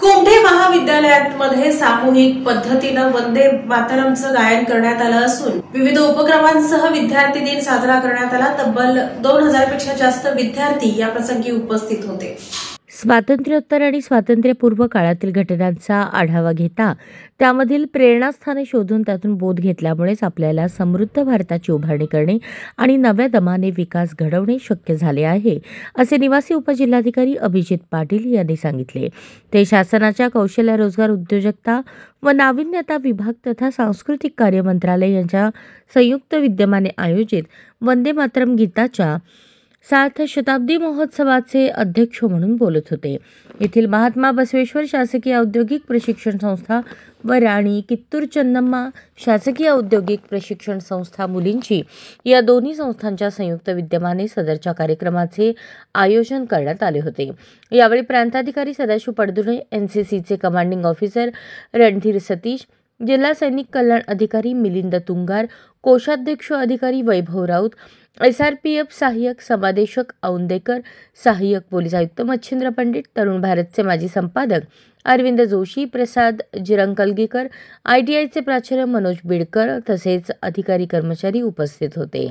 कुमठे महाविद्यालयामध्ये सामूहिक पद्धतीनं वंदे मातरमचं गायन करण्यात आलं असून विविध उपक्रमांसह विद्यार्थी दिन साजरा करण्यात आला। तब्बल 2000 पेक्षा जास्त विद्यार्थी या प्रसंगी उपस्थित होते। स्वातंत्र्योत्तर आणि स्वातंत्र्यपूर्व काळातील घटनांचा आढावा घेता त्यामधील प्रेरणास्थाने शोधून त्यातून बोध घेतल्यामुळेच आपल्याला समृद्ध भारताची उभारणी करणे आणि नव्या दमाने विकास घडवणे शक्य झाले आहे, असे निवासी उपजिल्हाधिकारी अभिजित पाटील यांनी सांगितले। ते शासनाच्या कौशल्य रोजगार उद्योजकता व नाविन्यता विभाग तथा सांस्कृतिक कार्य मंत्रालय यांच्या संयुक्त विद्यमाने आयोजित वंदे मातरम गीताच्या 7 शताब्दी महोत्सवाचे अध्यक्ष म्हणून बोलत होते। येथील महात्मा बसवेश्वर शासकीय औद्योगिक प्रशिक्षण संस्था व राणी कित्तूर चन्नम्मा शासकीय औद्योगिक प्रशिक्षण संस्था मुलींची या दोन्ही संस्थांच्या संयुक्त विद्यमाने सदरच्या कार्यक्रमाचे आयोजन करण्यात आले होते। यावेळी प्रांताधिकारी सदाशिव पडदुणे, एनसीसीचे कमांडिंग ऑफिसर रणधीर सतीश, जिल्हा सैनिक कल्याण अधिकारी मिलिंद तुंगार, कोषाध्यक्ष अधिकारी वैभव राऊत, SRPF सहाय्यक समादेशक औंदेकर, सहाय्यक पोलीस आयुक्त मच्छिंद्र पंडित, तरुण भारतचे माजी संपादक अरविंद जोशी, प्रसाद जिरंगलगीकर, ITIचे प्राचार्य मनोज बिडकर तसेच अधिकारी कर्मचारी उपस्थित होते।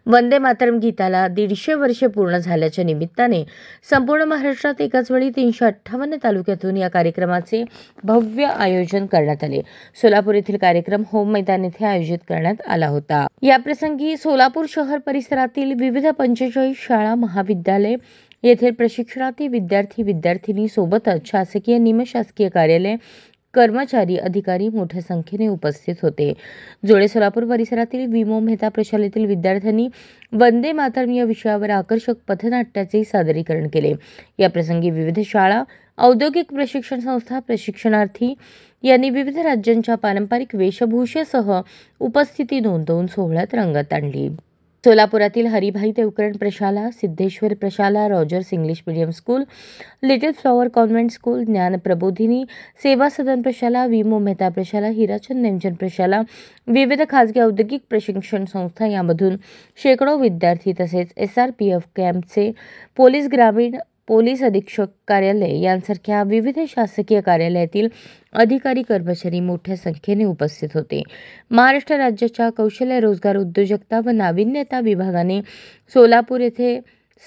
वंदे मातरम गीताला 150 वर्षे पूर्ण झाल्याच्या निमित्ताने संपूर्ण महाराष्ट्रात एकाच वेळी 358 तालुक्यातून या कार्यक्रमाचे भव्य आयोजन करण्यात आले। सोलापूर येथील कार्यक्रम होम मैदान येथे आयोजित करण्यात आला होता। या प्रसंगी सोलापूर शहर परिसरातील विविध 45 शाळा, महाविद्यालय येथील प्रशिक्षणार्थी विद्यार्थी-विद्यार्थिनी सोबतच शासकीय, निमशासकीय कार्यालय, कर्मचारी, अधिकारी मोठ्या संख्येने उपस्थित होते। जोडे सोलापूर परिसरातील विमो मेहता प्रशालेतील विद्यार्थ्यांनी वंदे मातरम या विषयावर आकर्षक पथनाट्याचे सादरीकरण केले। या प्रसंगी विविध शाळा, औद्योगिक प्रशिक्षण संस्था, प्रशिक्षणार्थी यांनी विविध राज्यांच्या पारंपरिक वेशभूषेसह उपस्थिती नोंदवून सोहळ्यात रंगत आणली। सोलापुरातील हरिभाई देवकरण प्रशाला, सिद्धेश्वर प्रशाला, Rogers English medium school, little flower convent school, ज्ञान प्रबोधिनी सेवा सदन प्रशाला, विमो मेहता प्रशाला, हिराचंद नेमचंद प्रशाला, विविध खाजगी औद्योगिक प्रशिक्षण संस्था यामधून शेकडो विद्यार्थी तसेच SRPF कॅम्पचे पोलीस, ग्रामीण पोलीस अधीक्षक कार्यालय यांसारख्या विविध शासकीय कार्यालयातील अधिकारी कर्मचारी मोठ्या संख्येने उपस्थित होते। महाराष्ट्र राज्याच्या कौशल्य रोजगार उद्योजकता व नाविन्यता विभागाने सोलापूर येथे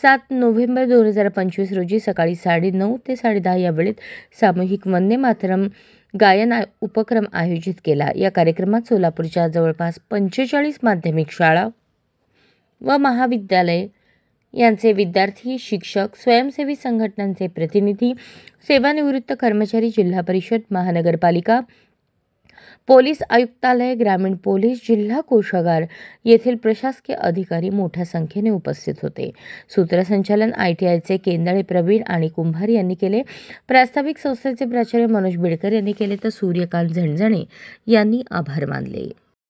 7 नोव्हेंबर 2025 रोजी सकाळी 9:30 ते 10:30 या वेळेत सामूहिक वंदे मातरम गायन उपक्रम आयोजित केला। या कार्यक्रमात सोलापूरच्या जवळपास 45 माध्यमिक शाळा व महाविद्यालय यांचे विद्यार्थी, शिक्षक, स्वयंसेवी संघटनांचे प्रतिनिधी, सेवानिवृत्त कर्मचारी, जिल्हा परिषद, महानगरपालिका, पोलीस आयुक्तालय, ग्रामीण पोलीस, जिल्हा कोषागार येथील प्रशासकीय अधिकारी मोठ्या संख्येने उपस्थित होते। सूत्रसंचालन ITIचे केंदळे प्रवीण आणि कुंभार यांनी केले। प्रास्ताविक संस्थेचे प्राचार्य मनोज बिडकर यांनी केले तर सूर्यकांत झणझणे यांनी आभार मानले।